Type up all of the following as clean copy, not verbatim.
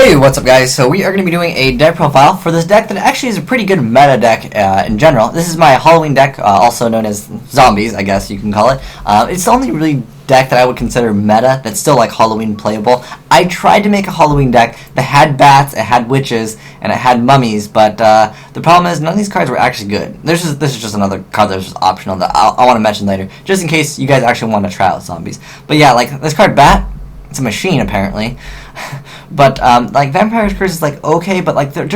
Hey, what's up guys? So we are going to be doing a deck profile for this deck that actually is a pretty good meta deck in general. This is my Halloween deck, also known as Zombies, I guess you can call it. It's the only really deck that I would consider meta that's still like Halloween playable. I tried to make a Halloween deck that had bats, it had witches, and it had mummies, but the problem is none of these cards were actually good. This is just another card that was just optional that I want to mention later, just in case you guys actually want to try out Zombies. But yeah, like this card Bat, it's a machine apparently. But like Vampire's Curse is like okay, but like they're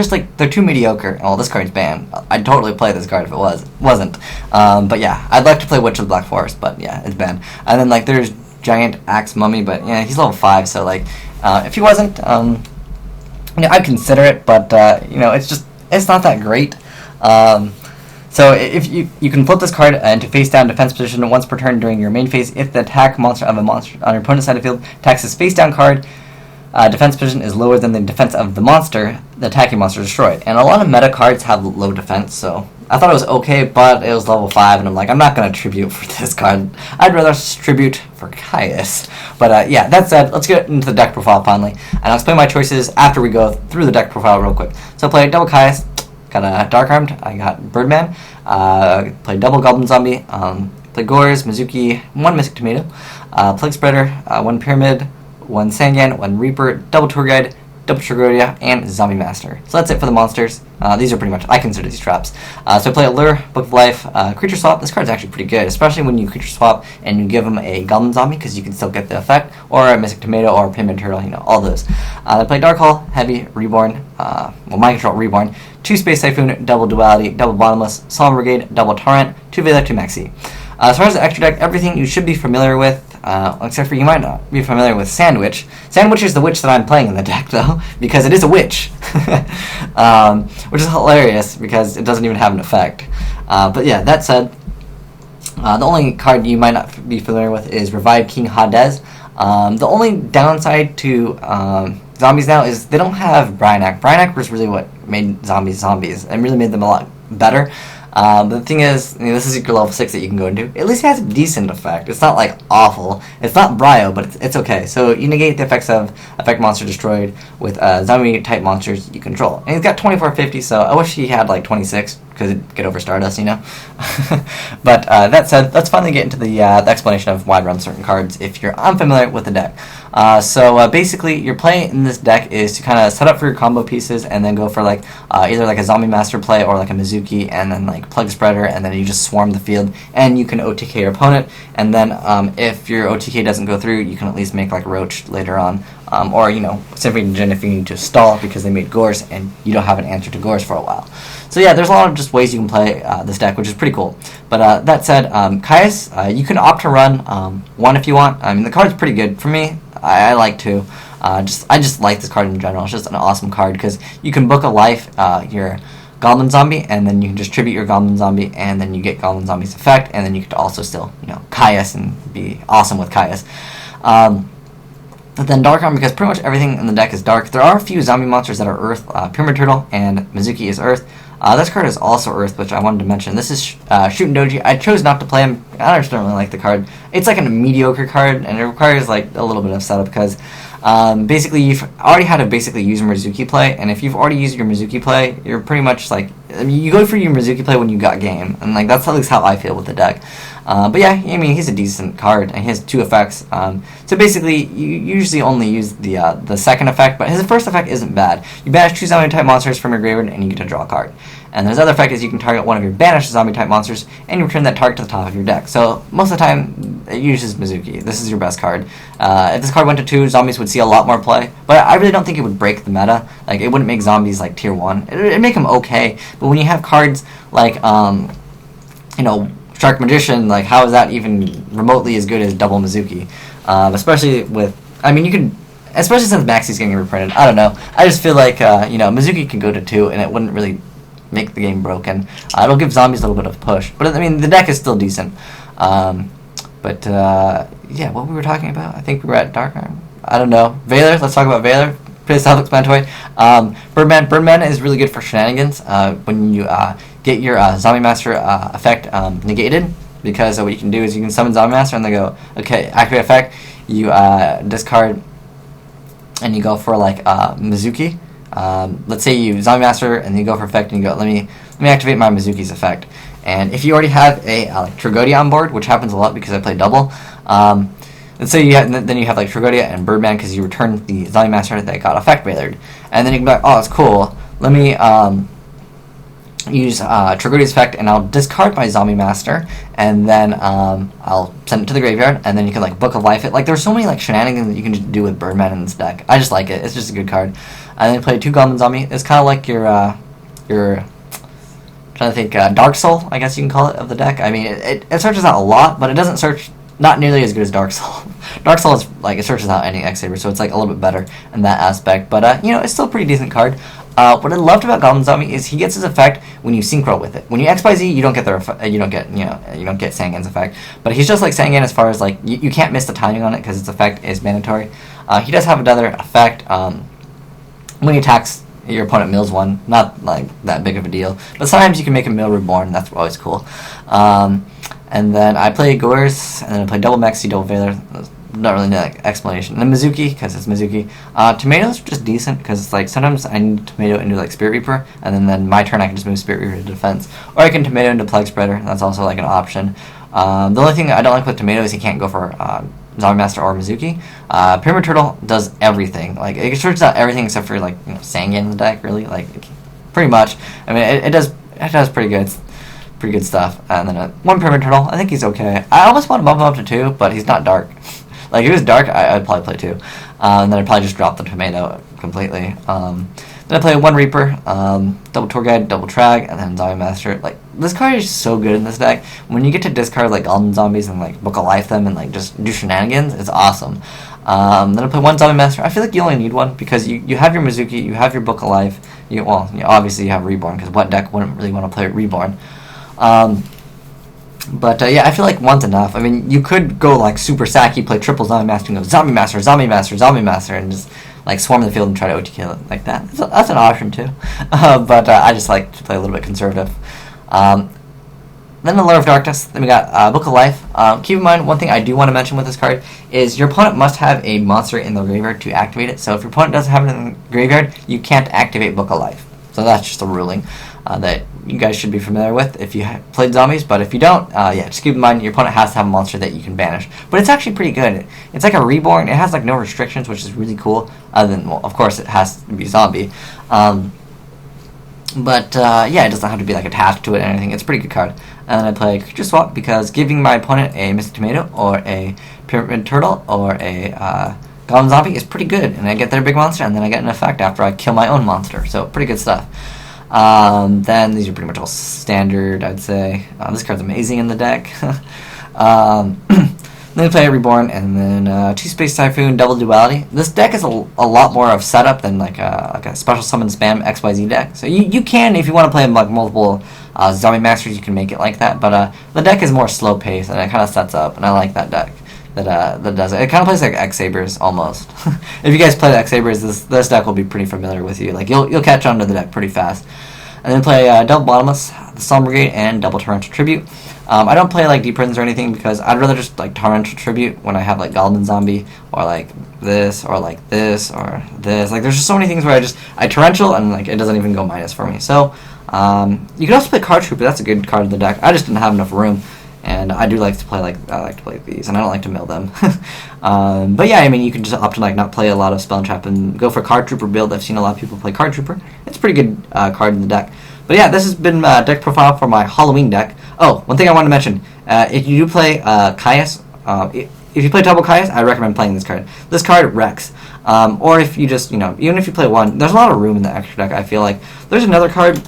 too mediocre. Oh, this card's banned. I'd totally play this card if it wasn't. But yeah, I'd like to play Witch of the Black Forest, but yeah, it's banned. And then like there's Giant Axe Mummy, but yeah, he's level 5, so like if he wasn't, I'd consider it, but it's not that great. So if you can flip this card into face down defense position once per turn during your main phase. If the attack monster of a monster on your opponent's side of the field attacks his face down card, defense position is lower than the defense of the monster, the attacking monster is destroyed. And a lot of meta cards have low defense, so I thought it was okay, but it was level 5, and I'm like, I'm not going to tribute for this card. I'd rather tribute for Caius. But yeah, that said, let's get into the deck profile finally. And I'll explain my choices after we go through the deck profile real quick. So I played double Caius, got a Dark Armed, I got Birdman, played double Goblin Zombie, played Gores, Mizuki, 1 Mystic Tomato, Plague Spreader, 1 Pyramid, 1 Sangan, 1 Reaper, double Tour Guide, double Tragodia, and Zombie Master. So that's it for the monsters. These are pretty much, I consider these traps. So I play Allure, Book of Life, Creature Swap. This card's actually pretty good, especially when you Creature Swap and you give them a Goblin Zombie, because you can still get the effect, or a Mystic Tomato, or a Pyramid Turtle, all those. I play Dark Hall, Heavy, Reborn, Mind Control, Reborn, 2 Space Typhoon, double Duality, double Bottomless, Solemn Brigade, double Torrent, 2 Vela, 2 Maxi. As far as the extra deck, everything you should be familiar with, except for you might not be familiar with Sandwich. Sandwich is the witch that I'm playing in the deck, though, because it is a witch. Which is hilarious, because it doesn't even have an effect. But yeah, that said, the only card you might not be familiar with is Revive King Hades. The only downside to Zombies now is they don't have Bryanak. Bryanak was really what made zombies and really made them a lot better. But the thing is, this is your level 6 that you can go into. At least it has a decent effect. It's not like awful. It's not Bryo, but it's okay. So you negate the effects of Effect Monster Destroyed with zombie type monsters you control. And he's got 2450, so I wish he had like 26, because it'd get over Stardust, But that said, let's finally get into the explanation of why I run certain cards if you're unfamiliar with the deck. So basically, your play in this deck is to kind of set up for your combo pieces and then go for like either like a Zombie Master play or like a Mizuki, and then like Plague Spreader, and then you just swarm the field and you can OTK your opponent. And then if your OTK doesn't go through, you can at least make like Roach later on. Or Symphony Djinn if you need to stall because they made Gores and you don't have an answer to Gores for a while. So yeah, there's a lot of just ways you can play this deck, which is pretty cool. But that said, Caius, you can opt to run 1 if you want. I mean, the card's pretty good. For me, I like 2. I just like this card in general. It's just an awesome card because you can Book of Life your Goblin Zombie, and then you can just tribute your Goblin Zombie, and then you get Goblin Zombie's effect, and then you can also still, Caius and be awesome with Caius. But then Dark Arm, because pretty much everything in the deck is dark. There are a few zombie monsters that are Earth. Pyramid Turtle and Mizuki is Earth. This card is also Earth, which I wanted to mention. This is Shootin' Doji. I chose not to play him. I just don't really like the card. It's like a mediocre card, and it requires like a little bit of setup because basically you've already had to basically use your Mizuki play, and if you've already used your Mizuki play, you're pretty much like, you go for your Mizuki play when you got game, and like that's at least how I feel with the deck. But yeah, I mean, he's a decent card, and he has 2 effects. So basically, you usually only use the second effect, but his first effect isn't bad. You banish 2 zombie-type monsters from your graveyard, and you get to draw a card. And his other effect is you can target one of your banished zombie-type monsters, and you return that target to the top of your deck. So most of the time, it uses Mizuki. This is your best card. If this card went to 2, zombies would see a lot more play, but I really don't think it would break the meta. Like, it wouldn't make zombies like tier 1. It'd make them okay, but when you have cards like, Shark Magician, like, how is that even remotely as good as double Mizuki? Especially with, you can, especially since Maxi's getting reprinted. I don't know. I just feel like, Mizuki can go to 2, and it wouldn't really make the game broken. It'll give zombies a little bit of a push. But, the deck is still decent. Yeah, what we were talking about? I think we were at Dark Arm. I don't know. Valor, let's talk about Valor. Pretty self-explanatory. Birdman is really good for shenanigans. When you get your Zombie Master effect negated, because what you can do is you can summon Zombie Master and they go, okay, activate effect, you discard and you go for like Mizuki. Let's say you Zombie Master and you go for effect and you go, let me activate my Mizuki's effect. And if you already have a like Tragodia on board, which happens a lot because I play double, let's say then you have like Tragodia and Birdman because you return the Zombie Master that got effect bailered, and then you can be like, oh, that's cool. Let me use Tragodia's effect, and I'll discard my Zombie Master, and then I'll send it to the graveyard, and then you can like Book of Life it. Like there's so many like shenanigans that you can just do with Birdman in this deck. I just like it. It's just a good card. And then play 2 Goblin Zombie. It's kind of like your trying to think Dark Soul, I guess you can call it, of the deck. I mean, it searches out a lot, but it doesn't search not nearly as good as Dark Soul. Dark Soul is like it searches out any X Saber, so it's like a little bit better in that aspect. But you know, it's still a pretty decent card. What I loved about Goblin Zombie is he gets his effect when you synchro with it. When you XYZ, you don't get you don't get Sangan's effect. But he's just like Sangan as far as like you can't miss the timing on it because its effect is mandatory. He does have another effect when he attacks. Your opponent mills one, not like that big of a deal, but sometimes you can make him mill reborn. That's always cool. And then I play Gores, and then I play double Mexi, double Valor. Not really like explanation. And then Mizuki, because it's Mizuki. Tomatoes just decent because it's like sometimes I need Tomato into like Spirit Reaper, and then my turn I can just move Spirit Reaper to defense, or I can Tomato into Plague Spreader. That's also like an option. The only thing I don't like with Tomato is he can't go for Zombie Master or Mizuki. Pyramid Turtle does everything. Like it searches out everything except for like Sangan in the deck. Really, like pretty much. I mean, it does pretty good stuff. And then 1 Pyramid Turtle. I think he's okay. I almost want to bump him up to 2, but he's not dark. Like if he was dark, I'd probably play 2. And then I'd probably just drop the Tomato completely. Then I play 1 Reaper, double Tour Guide, double Trag, and then Zombie Master. Like this card is so good in this deck. When you get to discard like Golden Zombies and like Book of Life them and like just do shenanigans, it's awesome. Then I play 1 Zombie Master. I feel like you only need 1 because you have your Mizuki, you have your Book of Life. Obviously you have Reborn because what deck wouldn't really want to play Reborn? But yeah, I feel like 1's enough. I mean, you could go like super sacky, play triple Zombie Master, and go Zombie Master, Zombie Master, Zombie Master, and just like swarm the field and try to OTK it like that. That's an option too. But I just like to play a little bit conservative. Then the Lure of Darkness. Then we got Book of Life. Keep in mind, one thing I do want to mention with this card is your opponent must have a monster in the graveyard to activate it. So if your opponent doesn't have it in the graveyard, you can't activate Book of Life. So that's just a ruling that you guys should be familiar with if you played zombies. But if you don't, yeah, just keep in mind your opponent has to have a monster that you can banish. But it's actually pretty good. It's like a Reborn. It has like no restrictions, which is really cool. Other than, well, of course, it has to be zombie. But yeah, it doesn't have to be like attached to it or anything. It's a pretty good card. And then I play Creature Swap because giving my opponent a Mystic Tomato or a Pyramid Turtle or a Goblin Zombie is pretty good. And I get their big monster, and then I get an effect after I kill my own monster. So pretty good stuff. Then these are pretty much all standard, I'd say. This card's amazing in the deck. Then I play Reborn, and then 2 Space Typhoon, double Duality. This deck is a lot more of setup than like a special summon spam XYZ deck. So you can, if you want to play like multiple Zombie Masters, you can make it like that. But the deck is more slow paced, and it kind of sets up, and I like that deck. That does it. It kind of plays like X Sabers almost. If you guys play X Sabers, this deck will be pretty familiar with you. Like you'll catch on to the deck pretty fast. And then play double Bottomless, the Solemn Brigade, and double Torrential Tribute. I don't play like Deep Prisons or anything because I'd rather just like Torrential Tribute when I have like Goblin Zombie or like this or like this or this. Like there's just so many things where I Torrential and like it doesn't even go minus for me. So you can also play Card Trooper. That's a good card in the deck. I just didn't have enough room. And I do like to play these, and I don't like to mill them. But yeah, I mean, you can just opt to like not play a lot of Spell and Trap and go for Card Trooper build. I've seen a lot of people play Card Trooper. It's a pretty good card in the deck. But yeah, this has been deck profile for my Halloween deck. Oh, one thing I want to mention: if you do play Caius, if you play double Caius, I recommend playing this card. This card wrecks. Or if you just even if you play 1, there's a lot of room in the extra deck. I feel like there's another card.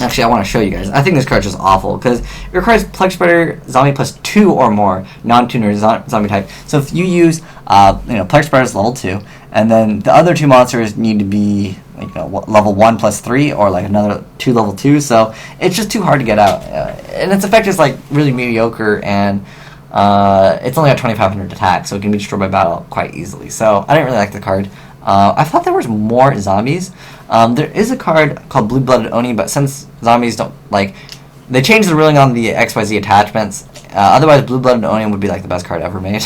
Actually, I want to show you guys. I think this card's just awful because it requires Plague Spreader Zombie plus 2 or more non-tuner zombie type. So if you use, Plague Spreader's level 2, and then the other 2 monsters need to be level 1 plus 3 or like another 2 level 2. So it's just too hard to get out, and its effect is like really mediocre, and it's only got 2,500 attack, so it can be destroyed by battle quite easily. So I didn't really like the card. I thought there was more zombies. There is a card called Blue-Blooded Oni, but since zombies don't, they changed the ruling on the XYZ attachments. Otherwise, Blue-Blooded Oni would be, the best card ever made.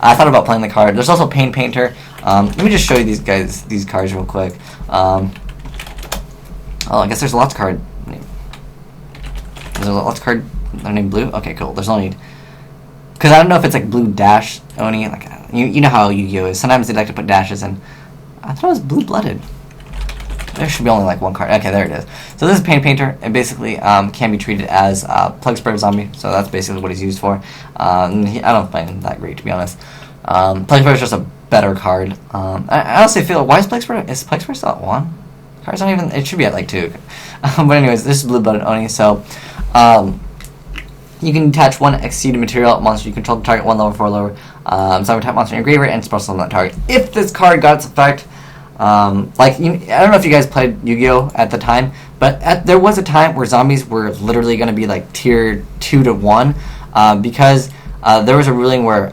I thought about playing the card. There's also Pain Painter. Let me just show you these cards real quick. Oh, I guess there's lots of card. There's lots of card named Blue. Okay, cool. There's only, because I don't know if it's like Blue Dash Oni. Like you know how Yu-Gi-Oh is. Sometimes they like to put dashes in. I thought it was Blue Blooded. There should be only like one card. Okay, there it is. So this is Paint Painter, and basically can be treated as Plug Spray Zombie. So that's basically what he's used for. I don't find him that great, to be honest. Plug Spray is just a better card. I honestly feel, why is Plug Spray still at 1? Card's not even, it should be at like 2. But anyways, this is Blue Blooded Oni. So you can detach one exceeded material monster you control to target 1 level 4 lower zombie type monster in your graveyard and special summon that target. If this card got its effect, I don't know if you guys played Yu-Gi-Oh at the time, but there was a time where zombies were literally going to be like tier 2 to 1, because there was a ruling where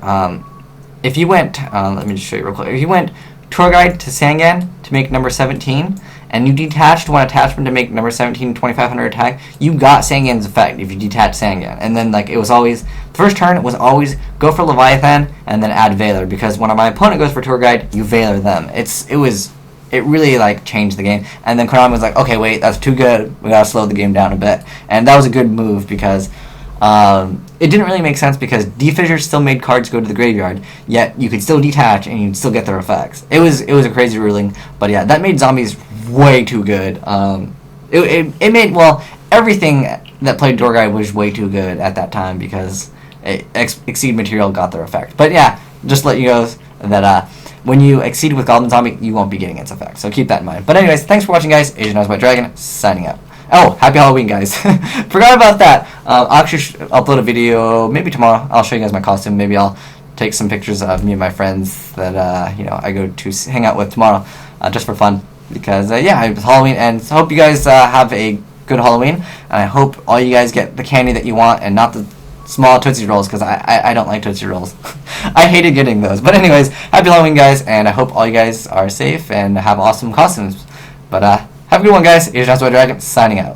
if you went, let me just show you real quick, if you went Tour Guide to Sangan to make number 17, and you detached one attachment to make number 17 2500 attack, you got Sangan's effect if you detach Sangan. And then like it was always, the first turn it was always go for Leviathan and then add Valor, because when my opponent goes for Tour Guide, you Valor them. It really like changed the game. And then Konami was like, okay, wait, that's too good, we gotta slow the game down a bit. And that was a good move, because it didn't really make sense, because defissures still made cards go to the graveyard, yet you could still detach and you'd still get their effects. It was a crazy ruling, but yeah, that made zombies way too good. It made, well, everything that played Tour Guide was way too good at that time, because Exceed material got their effect. But yeah, just let you know that when you exceed with Goblin Zombie, you won't be getting its effect, so keep that in mind. But anyways, thanks for watching, guys. Asian Eyes White Dragon, signing out. Oh, happy Halloween, guys. Forgot about that. I'll actually upload a video maybe tomorrow. I'll show you guys my costume. Maybe I'll take some pictures of me and my friends that I go to hang out with tomorrow, just for fun, because yeah, it's Halloween, and so hope you guys have a good Halloween, and I hope all you guys get the candy that you want and not the small Tootsie Rolls, because I don't like Tootsie Rolls. I hated getting those. But anyways, happy Halloween, guys, and I hope all you guys are safe and have awesome costumes. But have a good one, guys. Asian Eyes White Dragon, signing out.